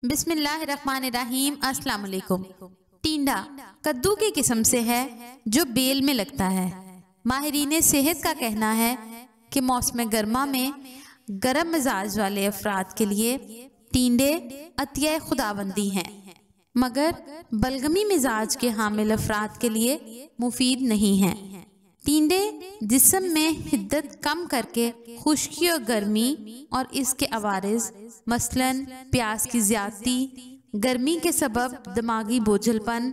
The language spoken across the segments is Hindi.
बिस्मिल्लाहिर्रहमानिर्रहीम। अस्सलाम वालेकुम। टींडा कद्दू की किस्म से है जो बेल में लगता है। माहिरीन सेहत का कहना है कि मौसम गर्मा में गर्म मिजाज वाले अफराद के लिए टींडे अतिया खुदाबंदी हैं, मगर बलगमी मिजाज के हामिल अफराद के लिए मुफीद नहीं हैं। टींडे जिस्म में हिद्दत कम करके खुश्की और गर्मी और इसके अवारिज मसलन प्यास की ज्यादती, गर्मी के सबब दिमागी बोझलपन,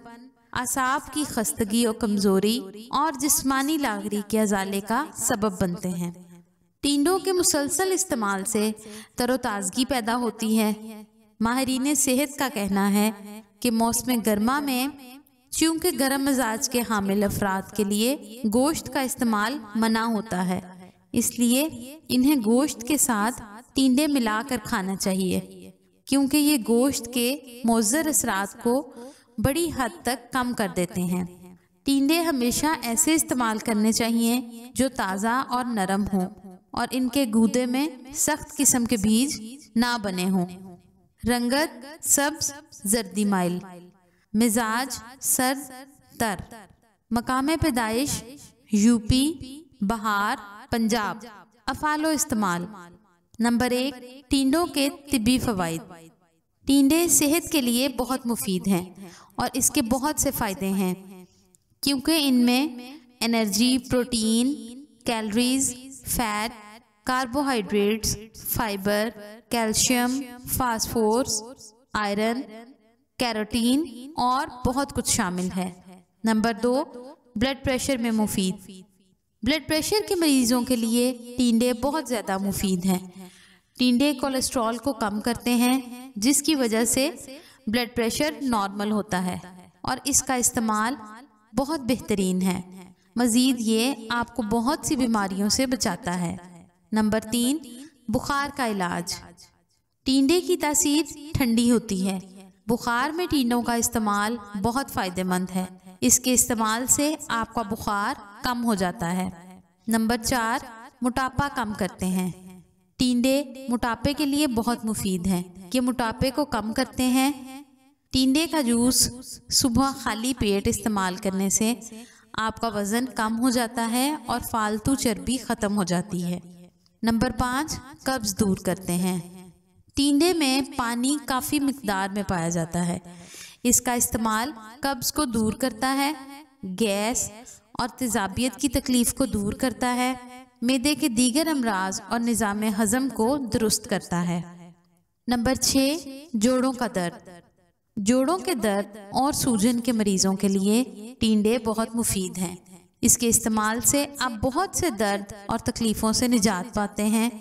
आसाब की खस्तगी और कमजोरी और जिस्मानी लागरी के अजाले का सबब बनते हैं। टींडों के मुसलसल इस्तेमाल से तरोताजगी पैदा होती है। माहिरीन सेहत का कहना है कि मौसम गर्मा में चूंकि गर्म मिजाज के हामिल अफराद के लिए गोश्त का इस्तेमाल मना होता है, इसलिए इन्हें गोश्त के साथ टींडे मिलाकर खाना चाहिए, क्योंकि ये गोश्त के मुज़र असरात को बड़ी हद तक कम कर देते हैं। टींडे हमेशा ऐसे इस्तेमाल करने चाहिए जो ताज़ा और नरम हों और इनके गूदे में सख्त किस्म के बीज ना बने हों। रंगत सब्ज जर्दी माइल, मिजाज सर्द तर, मकाम पैदाइश यूपी, बहार, पंजाब। अफालो इस्तेमाल। नंबर 1, टींडों के तिब्बी फवाइद। टींडे सेहत के लिए बहुत मुफीद हैं और इसके बहुत से फ़ायदे हैं, क्योंकि इनमें energy, protein, calories, fat, carbohydrates, fibre, calcium, phosphorus, iron, carotene और बहुत कुछ शामिल है। नंबर 2, ब्लड प्रेशर में मुफीद। ब्लड प्रेशर के मरीजों के लिए टींडे बहुत ज़्यादा मुफीद हैं। टींडे कोलेस्ट्रॉल को कम करते हैं, जिसकी वजह से ब्लड प्रेशर नॉर्मल होता है और इसका इस्तेमाल बहुत बेहतरीन है। मज़ीद ये आपको बहुत सी बीमारियों से बचाता है। नंबर 3, बुखार का इलाज। टींडे की तासीर ठंडी होती है। बुखार में टींडों का इस्तेमाल बहुत फ़ायदेमंद है। इसके इस्तेमाल से आपका बुखार कम हो जाता है। नंबर 4, मोटापा कम करते हैं। टींडे मोटापे के लिए बहुत मुफीद हैं। ये मोटापे को कम करते हैं। टींडे का जूस सुबह खाली पेट इस्तेमाल करने से आपका वज़न कम हो जाता है और फालतू चर्बी ख़त्म हो जाती है। नंबर 5, कब्ज़ दूर करते हैं। टींडे में पानी काफ़ी मिकदार में पाया जाता है। इसका इस्तेमाल कब्ज़ को दूर करता है, गैस और तेज़ाबियत की तकलीफ़ को दूर करता है, मैदे के दीगर अमराज और निज़ाम हज़म को दुरुस्त करता है। नंबर 6, जोड़ों का दर्द। जोड़ों के दर्द और सूजन के मरीज़ों के लिए टींडे बहुत मुफीद हैं। इसके इस्तेमाल से आप बहुत से दर्द और तकलीफ़ों से निजात पाते हैं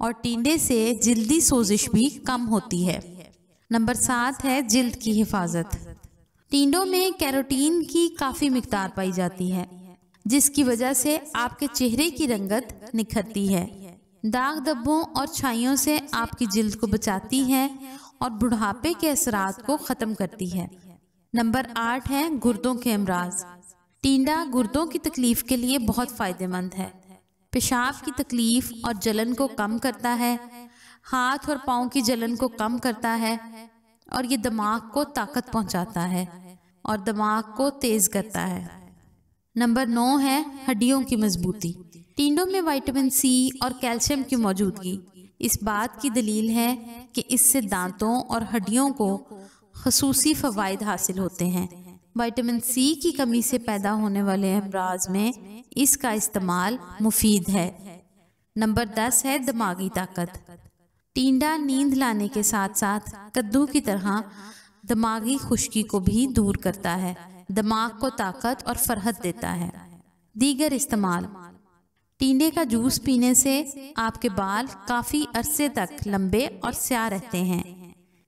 और टींडे से जिल्दी सोजिश भी कम होती है। नंबर 7 है जिल्द की हिफाजत। टींडों में कैरोटीन की काफ़ी मिकदार पाई जाती है, जिसकी वजह से आपके चेहरे की रंगत निखरती है, दाग धब्बों और छाइयों से आपकी जिल्द को बचाती है और बुढ़ापे के असरात को ख़त्म करती है। नंबर 8 है गुर्दों के अमराज। टींडा गुर्दों की तकलीफ़ के लिए बहुत फ़ायदेमंद है। पेशाब की तकलीफ़ और जलन को कम करता है, हाथ और पाँव की जलन को कम करता है और ये दिमाग को ताकत पहुंचाता है और दिमाग को तेज़ करता है। नंबर 9 है हड्डियों की मजबूती। टींडों में विटामिन सी और कैल्शियम की मौजूदगी इस बात की दलील है कि इससे दांतों और हड्डियों को खसूसी फ़वाइद हासिल होते हैं। विटामिन सी की कमी से पैदा होने वाले अमराज में इसका इस्तेमाल मुफीद है। नंबर 10 है दिमागी ताकत। टींडा नींद लाने के साथ साथ कद्दू की तरह दिमागी खुश्की को भी दूर करता है, दिमाग को ताकत और फरहत देता है। दीगर इस्तेमाल। टींडे का जूस पीने से आपके बाल काफ़ी अरसे तक लंबे और स्याह रहते हैं।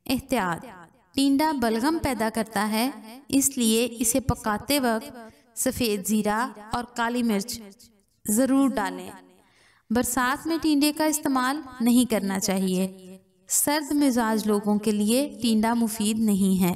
एहतियात। टींडा बलगम पैदा करता है, इसलिए इसे पकाते वक्त सफ़ेद ज़ीरा और काली मिर्च ज़रूर डालें। बरसात में टींडे का इस्तेमाल नहीं करना चाहिए। सर्द मिजाज लोगों के लिए टींडा मुफीद नहीं है।